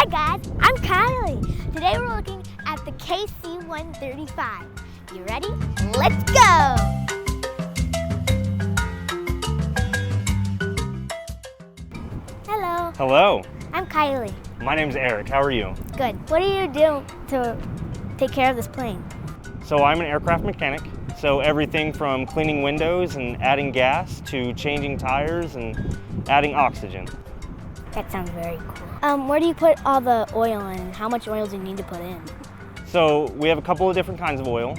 Hi guys, I'm Kylie. Today we're looking at the KC-135. You ready? Let's go! Hello. Hello. I'm Kylie. My name's Eric. How are you? Good. What do you do to take care of this plane? So I'm an aircraft mechanic. So everything from cleaning windows and adding gas to changing tires and adding oxygen. That sounds very cool. Where do you put all the oil in? And how much oil do you need to put in? So we have a couple of different kinds of oil.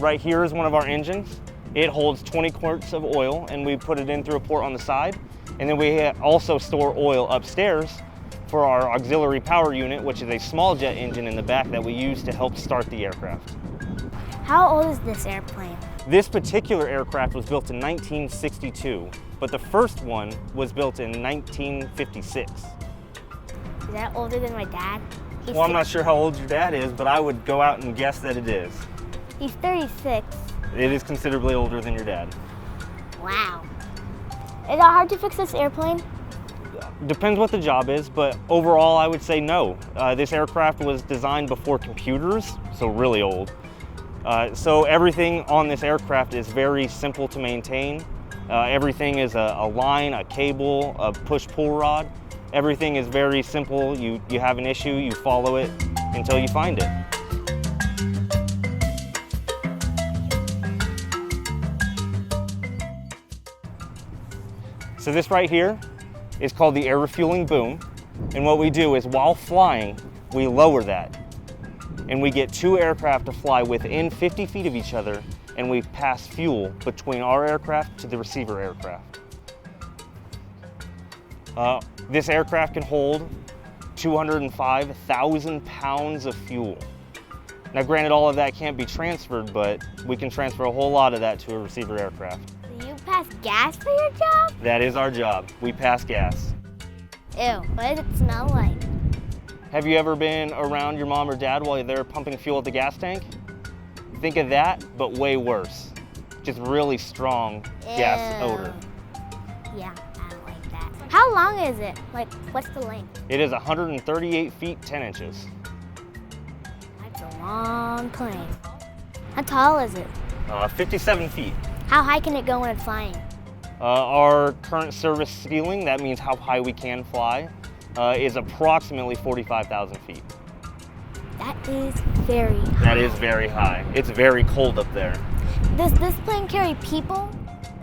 Right here is one of our engines. It holds 20 quarts of oil and we put it in through a port on the side. And then we also store oil upstairs for our auxiliary power unit, which is a small jet engine in the back that we use to help start the aircraft. How old is this airplane? This particular aircraft was built in 1962, but the first one was built in 1956. Is that older than my dad? Well, I'm not sure how old your dad is, but I would go out and guess that it is. He's 36. It is considerably older than your dad. Wow. Is it hard to fix this airplane? Depends what the job is, but overall I would say no. This aircraft was designed before computers, so really old. So everything on this aircraft is very simple to maintain. Everything is a line, a cable, a push-pull rod. Everything is very simple. You have an issue, you follow it until you find it. So this right here is called the air refueling boom. And what we do is while flying, we lower that. And we get two aircraft to fly within 50 feet of each other, and we pass fuel between our aircraft to the receiver aircraft. This aircraft can hold 205,000 pounds of fuel. Now granted, all of that can't be transferred, but we can transfer a whole lot of that to a receiver aircraft. Do you pass gas for your job? That is our job. We pass gas. Ew, what does it smell like? Have you ever been around your mom or dad while they're pumping fuel at the gas tank? Think of that, but way worse. Just really strong gas odor. Yeah, I don't like that. How long is it? Like, what's the length? It is 138 feet, 10 inches. That's a long plane. How tall is it? 57 feet. How high can it go when it's flying? Our current service ceiling, that means how high we can fly, is approximately 45,000 feet. That is very high. That is very high. It's very cold up there. Does this plane carry people?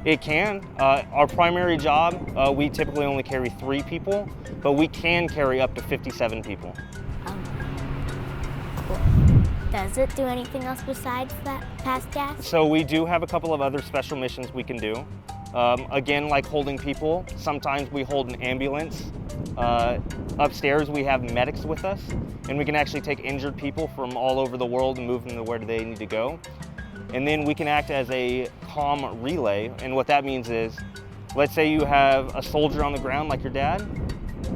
It can. Our primary job, we typically only carry 3 people, but we can carry up to 57 people. Oh, cool. Does it do anything else besides that, pass gas? So we do have a couple of other special missions we can do. Again, like holding people, sometimes we hold an ambulance. Upstairs we have medics with us, and we can actually take injured people from all over the world and move them to where they need to go. And then we can act as a comm relay, and what that means is, let's say you have a soldier on the ground like your dad,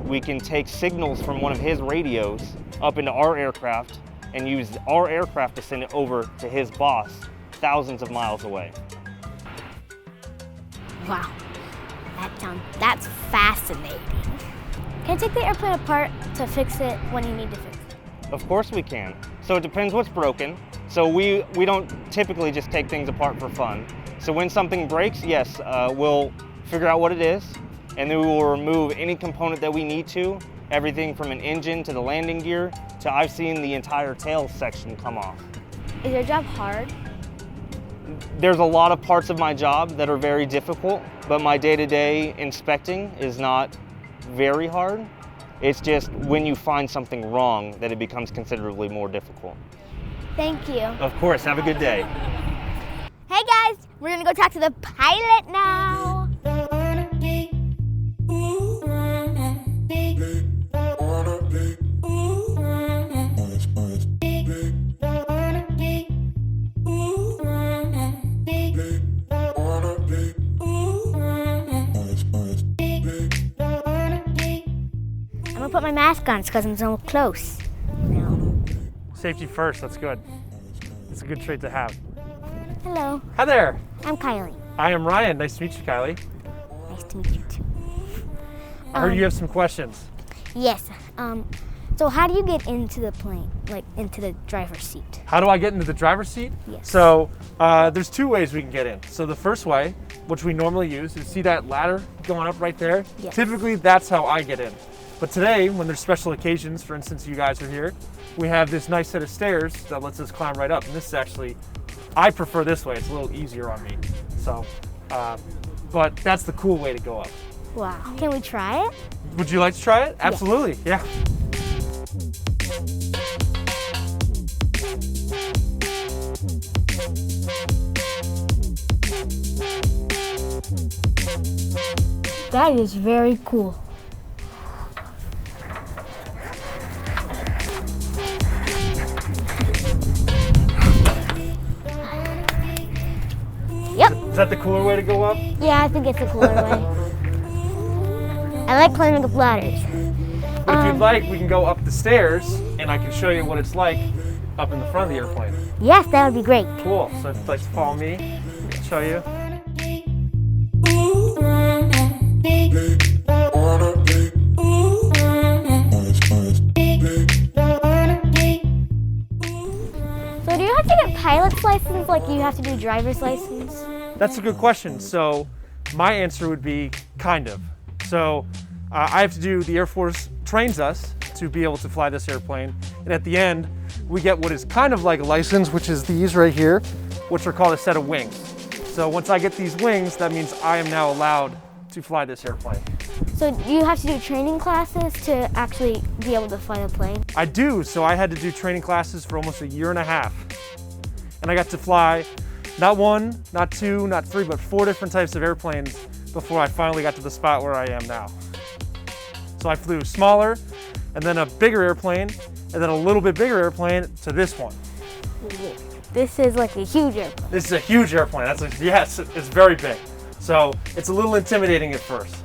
we can take signals from one of his radios up into our aircraft and use our aircraft to send it over to his boss thousands of miles away. Wow, that's fascinating. Can I take the airplane apart to fix it when you need to fix it? Of course we can. So it depends what's broken. So we don't typically just take things apart for fun. So when something breaks, yes, we'll figure out what it is, and then we will remove any component that we need to, everything from an engine to the landing gear, to I've seen the entire tail section come off. Is your job hard? There's a lot of parts of my job that are very difficult, but my day-to-day inspecting is not very hard. It's just when you find something wrong that it becomes considerably more difficult. Thank you. Of course, have a good day. Hey guys, we're gonna go talk to the pilot now. I'm gonna put my mask on because I'm so close. Safety first, that's good. It's a good trait to have. Hello. Hi there. I'm Kylie. I am Ryan. Nice to meet you, Kylie. Nice to meet you too. I heard you have some questions. Yes. So how do you get into the plane, like into the driver's seat? How do I get into the driver's seat? Yes. So there's two ways we can get in. So the first way, which we normally use, is see that ladder going up right there? Yes. Typically, that's how I get in. But today, when there's special occasions, for instance, you guys are here, we have this nice set of stairs that lets us climb right up. And this is actually, I prefer this way. It's a little easier on me. So, but that's the cool way to go up. Wow. Can we try it? Would you like to try it? Absolutely, yeah. That is very cool. Yep. Is that the cooler way to go up? Yeah, I think it's a cooler way. I like climbing up ladders. But if you'd like, we can go up the stairs and I can show you what it's like up in the front of the airplane. Yes, that would be great. Cool, so if you'd like to follow me, I'll show you. So do you have to get pilot's license like you have to do driver's license? That's a good question. So my answer would be kind of. So I have to do, the Air Force trains us to be able to fly this airplane. And at the end, we get what is kind of like a license, which is these right here, which are called a set of wings. So once I get these wings, that means I am now allowed to fly this airplane. So do you have to do training classes to actually be able to fly the plane? I do, so I had to do training classes for almost a year and a half. And I got to fly not one, not two, not three, but 4 different types of airplanes before I finally got to the spot where I am now. So I flew smaller, and then a bigger airplane, and then a little bit bigger airplane to this one. This is like a huge airplane. This is a huge airplane. Yes, it's very big. So it's a little intimidating at first.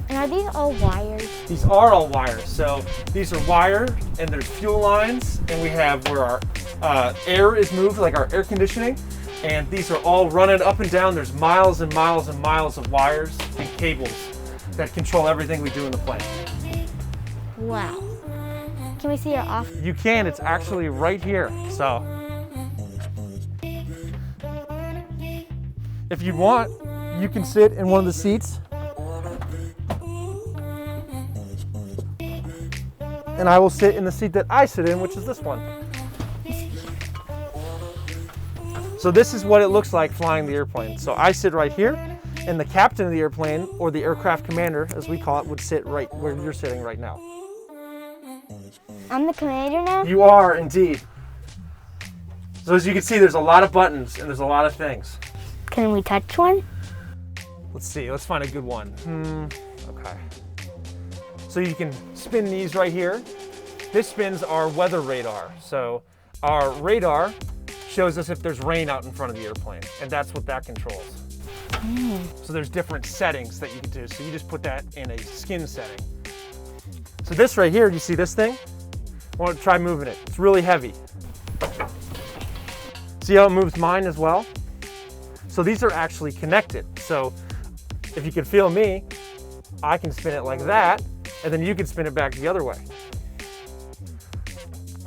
And are these all wires? These are all wires. So these are wired, and there's fuel lines, and we have where our air is moved, like our air conditioning, and these are all running up and down. There's miles and miles and miles of wires and cables that control everything we do in the plane. Wow. Can we see your off? You can, it's actually right here. So if you want, you can sit in one of the seats. And I will sit in the seat that I sit in, which is this one. So this is what it looks like flying the airplane. So I sit right here, and the captain of the airplane, or the aircraft commander, as we call it, would sit right where you're sitting right now. I'm the commander now? You are indeed. So as you can see, there's a lot of buttons and there's a lot of things. Can we touch one? Let's see, let's find a good one. Okay. So you can spin these right here. This spins our weather radar. So our radar shows us if there's rain out in front of the airplane, and that's what that controls. So there's different settings that you can do. So you just put that in a skin setting. So this right here, do you see this thing? I want to try moving it. It's really heavy. See how it moves mine as well? So these are actually connected. So if you can feel me, I can spin it like that, and then you can spin it back the other way.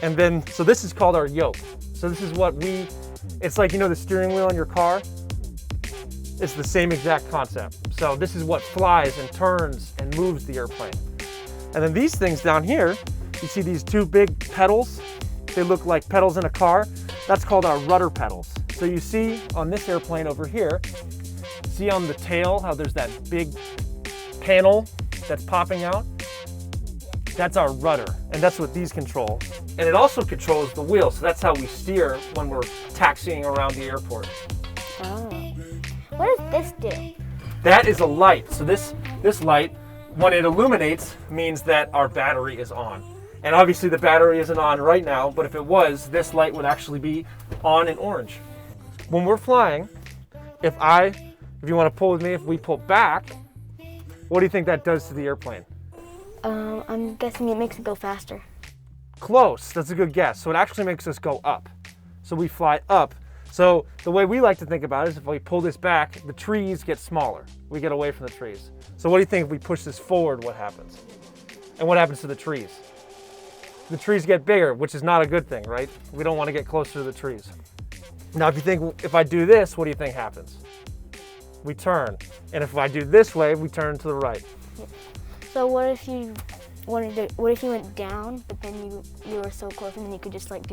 And then, so this is called our yoke. So this is what it's like, you know, the steering wheel in your car? It's the same exact concept. So this is what flies and turns and moves the airplane. And then these things down here, you see these two big pedals? They look like pedals in a car. That's called our rudder pedals. So you see on this airplane over here, see on the tail how there's that big panel that's popping out? That's our rudder, and that's what these control. And it also controls the wheel, so that's how we steer when we're taxiing around the airport. Oh. What does this do? That is a light. So this light, when it illuminates, means that our battery is on. And obviously the battery isn't on right now, but if it was, this light would actually be on in orange. When we're flying, if you want to pull with me, if we pull back, what do you think that does to the airplane? I'm guessing it makes it go faster. Close, that's a good guess. So it actually makes us go up. So we fly up. So the way we like to think about it is if we pull this back, the trees get smaller. We get away from the trees. So what do you think if we push this forward, what happens? And what happens to the trees? the trees get bigger, which is not a good thing, right? We don't want to get closer to the trees. Now, if I do this, what do you think happens? We turn. And if I do this way, we turn to the right. So what if you went down, but then you were so close and then you could just like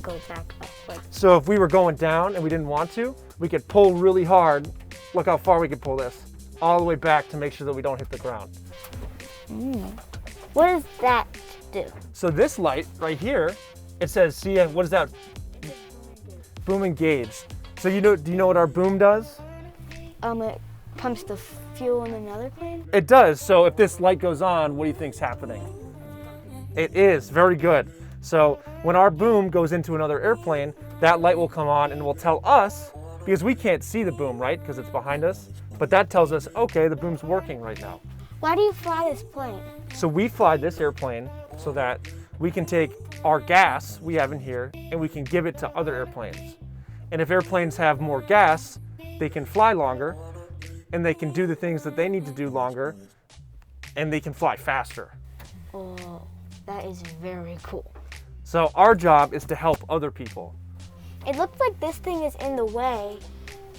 go back up? Like. So if we were going down and we didn't want to, we could pull really hard. Look how far we could pull this. All the way back to make sure that we don't hit the ground. What does that do? So this light right here, it says, see, what is that? Boom engaged. So do you know what our boom does? It pumps the fuel in another plane? It does. So if this light goes on, what do you think's happening? It is, very good. So when our boom goes into another airplane, that light will come on and will tell us, because we can't see the boom, right? Because it's behind us. But that tells us, okay, the boom's working right now. Why do you fly this plane? So we fly this airplane so that we can take our gas we have in here and we can give it to other airplanes. And if airplanes have more gas, they can fly longer and they can do the things that they need to do longer and they can fly faster. Oh, that is very cool. So our job is to help other people. It looks like this thing is in the way,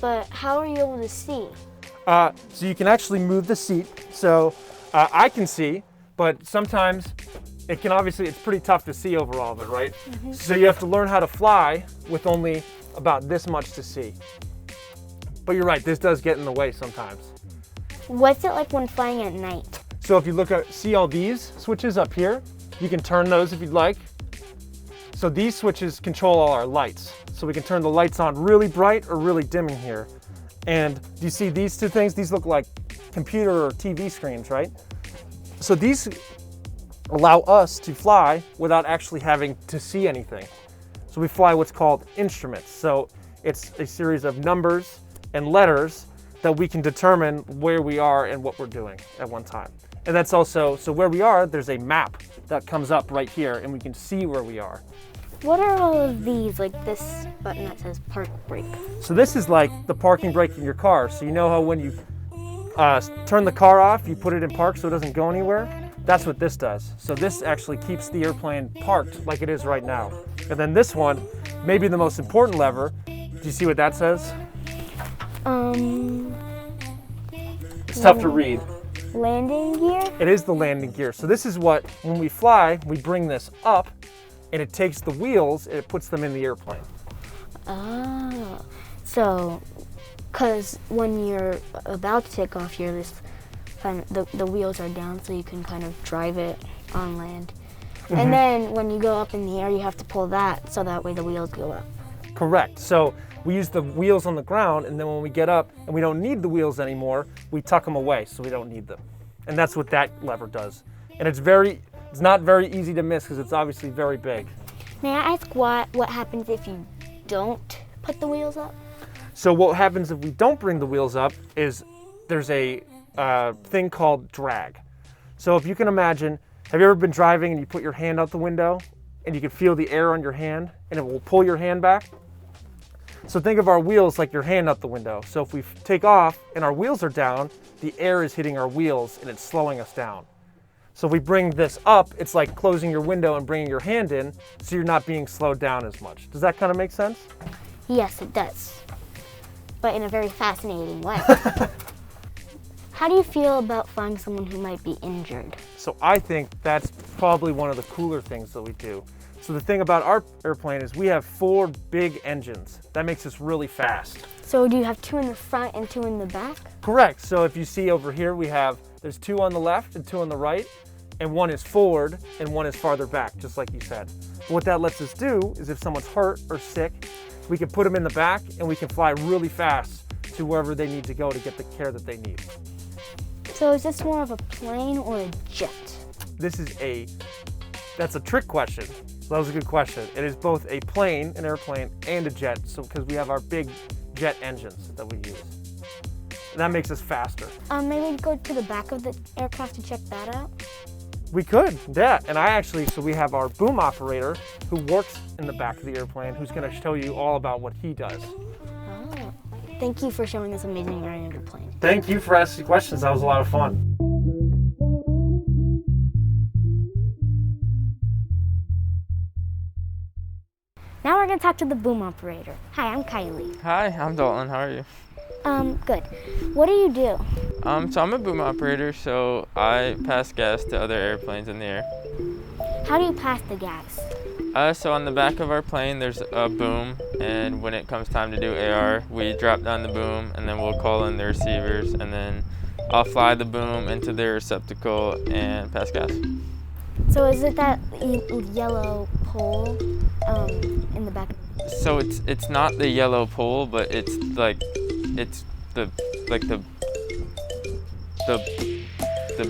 but how are you able to see? So you can actually move the seat. So I can see, but sometimes it's pretty tough to see over all of it, right? So you have to learn how to fly with only about this much to see. But you're right, this does get in the way sometimes. What's it like when flying at night? So if you see all these switches up here, you can turn those if you'd like. So these switches control all our lights. So we can turn the lights on really bright or really dim in here. And do you see these two things? These look like computer or TV screens, right? So these allow us to fly without actually having to see anything. So we fly what's called instruments. So it's a series of numbers and letters that we can determine where we are and what we're doing at one time. And that's also, so where we are, there's a map that comes up right here and we can see where we are. What are all of these, like this button that says park brake? So this is like the parking brake in your car. So you know how when you turn the car off, you put it in park so it doesn't go anywhere? That's what this does. So this actually keeps the airplane parked like it is right now. And then this one, maybe the most important lever, do you see what that says? It's tough to read. Landing gear? It is the landing gear. So this is what, when we fly, we bring this up and it takes the wheels and it puts them in the airplane. Oh, so, because when you're about to take off, you're just kind of, the wheels are down so you can kind of drive it on land. And then when you go up in the air, you have to pull that so that way the wheels go up. Correct. So we use the wheels on the ground, and then when we get up and we don't need the wheels anymore, we tuck them away so we don't need them. And that's what that lever does. And it's not very easy to miss because it's obviously very big. May I ask what happens if you don't put the wheels up? So what happens if we don't bring the wheels up is there's a thing called drag. So if you can imagine, have you ever been driving and you put your hand out the window and you can feel the air on your hand and it will pull your hand back? So think of our wheels like your hand out the window. So if we take off and our wheels are down, the air is hitting our wheels and it's slowing us down. So if we bring this up, it's like closing your window and bringing your hand in so you're not being slowed down as much. Does that kind of make sense? Yes, it does, but in a very fascinating way. How do you feel about flying someone who might be injured? So I think that's probably one of the cooler things that we do. So the thing about our airplane is we have 4 big engines. That makes us really fast. So do you have 2 in the front and 2 in the back? Correct. So if you see over here, there's 2 on the left and 2 on the right, and 1 is forward and 1 is farther back, just like you said. What that lets us do is if someone's hurt or sick, we can put them in the back and we can fly really fast to wherever they need to go to get the care that they need. So is this more of a plane or a jet? That's a trick question. So that was a good question. It is both a plane, an airplane, and a jet, so because we have our big jet engines that we use. And that makes us faster. Maybe go to the back of the aircraft to check that out? We could, yeah. And so we have our boom operator who works in the back of the airplane who's gonna show you all about what he does. Oh, thank you for showing this amazing aerial plane. Thank you for asking questions. That was a lot of fun. Now we're gonna talk to the boom operator. Hi, I'm Kylie. Hi, I'm Dalton. How are you? Good. What do you do? So I'm a boom operator, so I pass gas to other airplanes in the air. How do you pass the gas? So on the back of our plane, there's a boom, and when it comes time to do AR, we drop down the boom, and then we'll call in the receivers, and then I'll fly the boom into their receptacle and pass gas. So is it that yellow pole in the back? So it's not the yellow pole, but it's the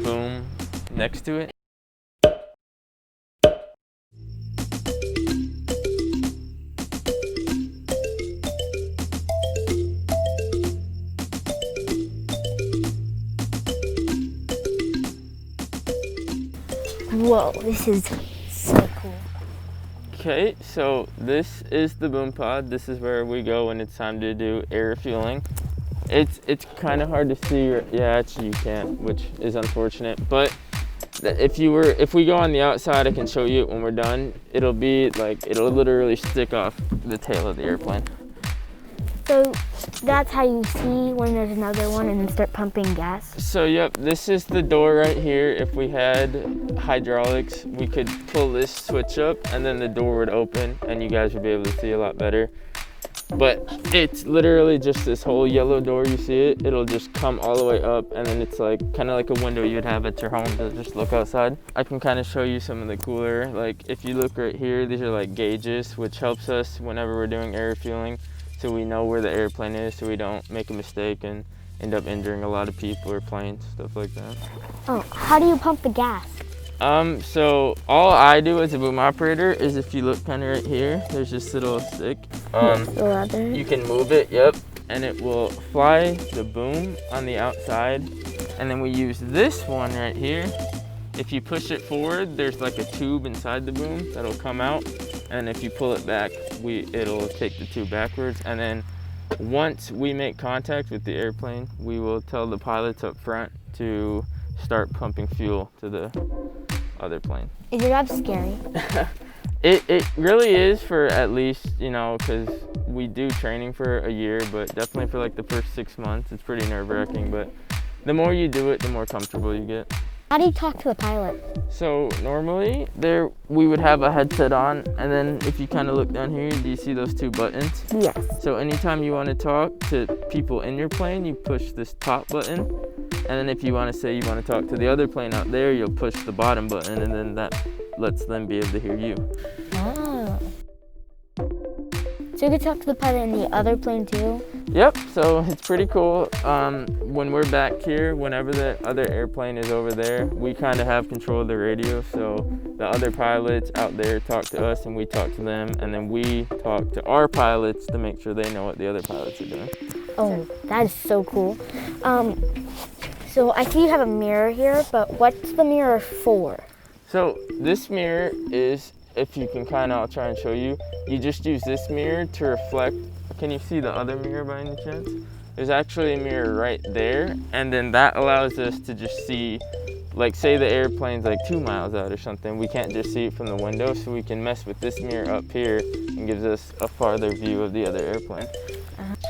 boom next to it. Whoa, this is so cool. Okay, so this is the boom pod. This is where we go when it's time to do air refueling. It's kind of hard to see. Actually you can't, which is unfortunate. But if we go on the outside, I can show you it when we're done. It'll literally stick off the tail of the airplane. So that's how you see when there's another one and then start pumping gas? So yep, this is the door right here. If we had hydraulics, we could pull this switch up and then the door would open and you guys would be able to see a lot better. But it's literally just this whole yellow door, you see it? It'll just come all the way up and then it's like kind of like a window you'd have at your home to just look outside. I can kind of show you some of the cooler, like if you look right here, these are like gauges, which helps us whenever we're doing air refueling. So we know where the airplane is so we don't make a mistake and end up injuring a lot of people or planes, stuff like that. Oh, how do you pump the gas? So all I do as a boom operator is if you look kind of right here, there's this little stick. You can move it, yep, and it will fly the boom on the outside. And then we use this one right here. If you push it forward, there's like a tube inside the boom that'll come out. And if you pull it back, it'll take the tube backwards. And then once we make contact with the airplane, we will tell the pilots up front to start pumping fuel to the other plane. Is your job scary? It really is, for at least, because we do training for a year, but definitely for like the first 6 months, it's pretty nerve-wracking. But the more you do it, the more comfortable you get. How do you talk to the pilot? So normally we would have a headset on, and then if you kind of look down here, do you see those two buttons? Yes. So anytime you want to talk to people in your plane, you push this top button, and then if you want to say you want to talk to the other plane out there, you'll push the bottom button, and then that lets them be able to hear you. Oh. So you can talk to the pilot in the other plane too? Yep, so it's pretty cool. When we're back here, whenever the other airplane is over there, we kind of have control of the radio. So the other pilots out there talk to us and we talk to them, and then we talk to our pilots to make sure they know what the other pilots are doing. Oh, that is so cool. So I see you have a mirror here, but what's the mirror for? So this mirror is, if you can I'll try and show you. You just use this mirror to reflect. Can you see the other mirror by any chance? There's actually a mirror right there, and then that allows us to just see, like say the airplane's like 2 miles out or something, we can't just see it from the window, so we can mess with this mirror up here and gives us a farther view of the other airplane.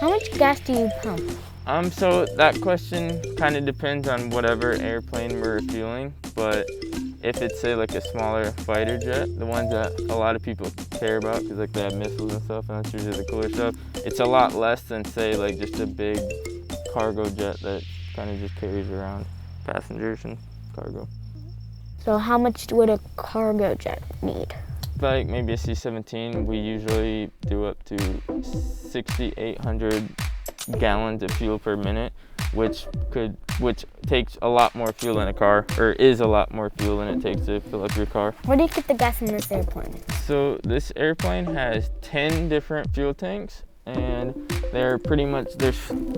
How much gas do you pump? So that question kind of depends on whatever airplane we're refueling, but if it's say like a smaller fighter jet, the ones that a lot of people care about because like they have missiles and stuff, and that's usually the cooler stuff, it's a lot less than say like just a big cargo jet that kind of just carries around passengers and cargo. So how much would a cargo jet need? Like maybe a C-17, we usually do up to 6,800 gallons of fuel per minute, which takes a lot more fuel than a car, or is a lot more fuel than it takes to fill up your car. Where do you get the gas in this airplane? So this airplane has 10 different fuel tanks, and there's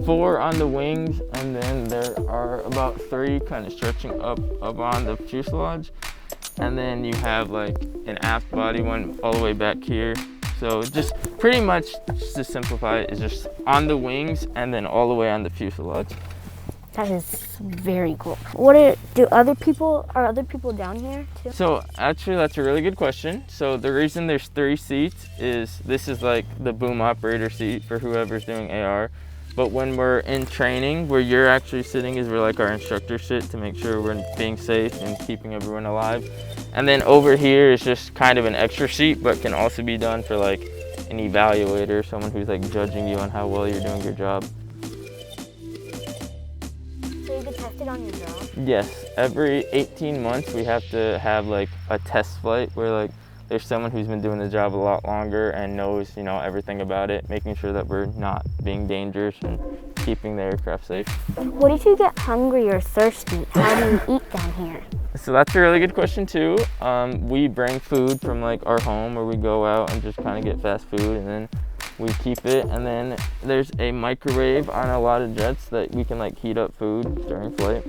4 on the wings, and then there are about 3 kind of stretching up on the fuselage, and then you have like an aft body one all the way back here. So just pretty much, just to simplify it, is just on the wings and then all the way on the fuselage. That is very cool. Are other people down here too? So actually, that's a really good question. So the reason there's 3 seats is this is like the boom operator seat for whoever's doing AR. But when we're in training, where you're actually sitting is where like our instructors sit to make sure we're being safe and keeping everyone alive. And then over here is just kind of an extra seat, but can also be done for like an evaluator, someone who's like judging you on how well you're doing your job. So you get tested on your job? Yes, every 18 months we have to have like a test flight where like there's someone who's been doing the job a lot longer and knows, you know, everything about it, making sure that we're not being dangerous and keeping the aircraft safe. What if you get hungry or thirsty? How do you eat down here? So that's a really good question too. We bring food from like our home, where we go out and just kind of get fast food, and then we keep it. And then there's a microwave on a lot of jets that we can like heat up food during flight.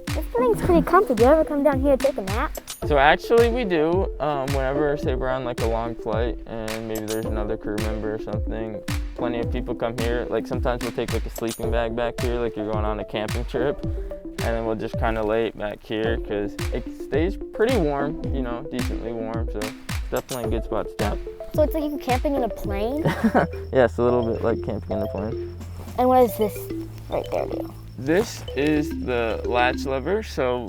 This thing's pretty comfy. Do you ever come down here to take a nap? So actually we do, whenever, say we're on like a long flight and maybe there's another crew member or something, plenty of people come here. Like sometimes we'll take like a sleeping bag back here, like you're going on a camping trip, and then we'll just kind of lay it back here because it stays pretty warm, you know, decently warm, so definitely a good spot to camp. So it's like you're camping in a plane? Yes, a little bit like camping in a plane. And what does this right there do? This is the latch lever, so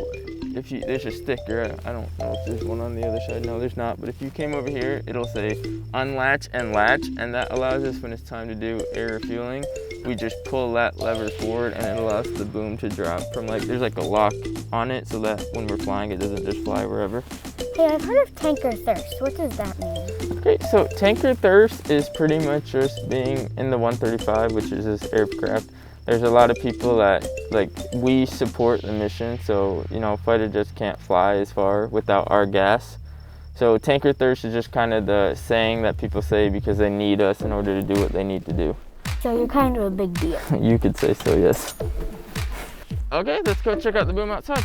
if you, there's a sticker, I don't know if there's one on the other side, no there's not, but if you came over here, it'll say unlatch and latch, and that allows us, when it's time to do air refueling, we just pull that lever forward and it allows the boom to drop from like, there's like a lock on it so that when we're flying, it doesn't just fly wherever. Hey, I've heard of tanker thirst. What does that mean? Okay, so tanker thirst is pretty much just being in the 135, which is this aircraft. There's a lot of people that, like, we support the mission, so, you know, fighter jets can't fly as far without our gas. So tanker thirst is just kind of the saying that people say because they need us in order to do what they need to do. So you're kind of a big deal. You could say so, yes. Okay, let's go check out the boom outside.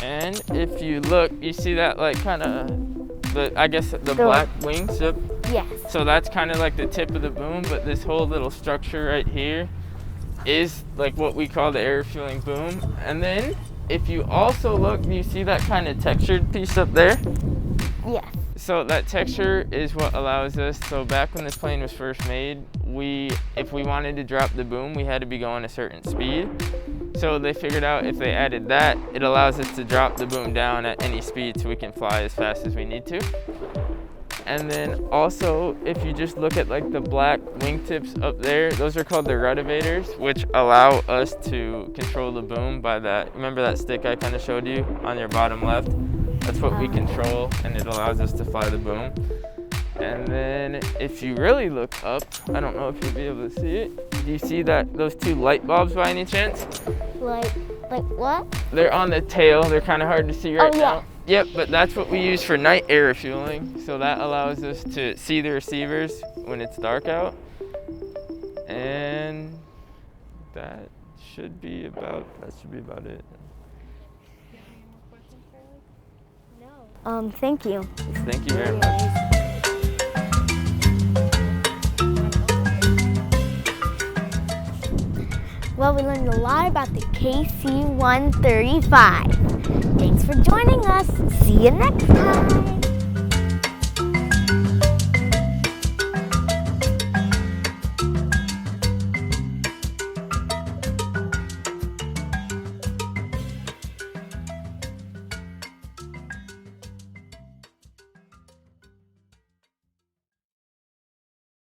And if you look, you see that like kind of, I guess the black wings? Yep. Yes. So that's kind of like the tip of the boom, but this whole little structure right here is like what we call the air refueling boom. And then if you also look, you see that kind of textured piece up there? Yes. So that texture is what allows us, so back when this plane was first made, if we wanted to drop the boom, we had to be going a certain speed. So they figured out if they added that, it allows us to drop the boom down at any speed so we can fly as fast as we need to. And then also, if you just look at like the black wingtips up there, those are called the rotavators, which allow us to control the boom by that. Remember that stick I kind of showed you on your bottom left? That's what we control, and it allows us to fly the boom. And then if you really look up, I don't know if you'll be able to see it. Do you see those 2 light bulbs by any chance? Like what? They're on the tail. They're kind of hard to see right now. Yeah. Yep, but that's what we use for night air refueling. So that allows us to see the receivers when it's dark out. And that should be about it. Thank you. Thank you very much. Well, we learned a lot about the KC-135. Thanks for joining us. See you next time.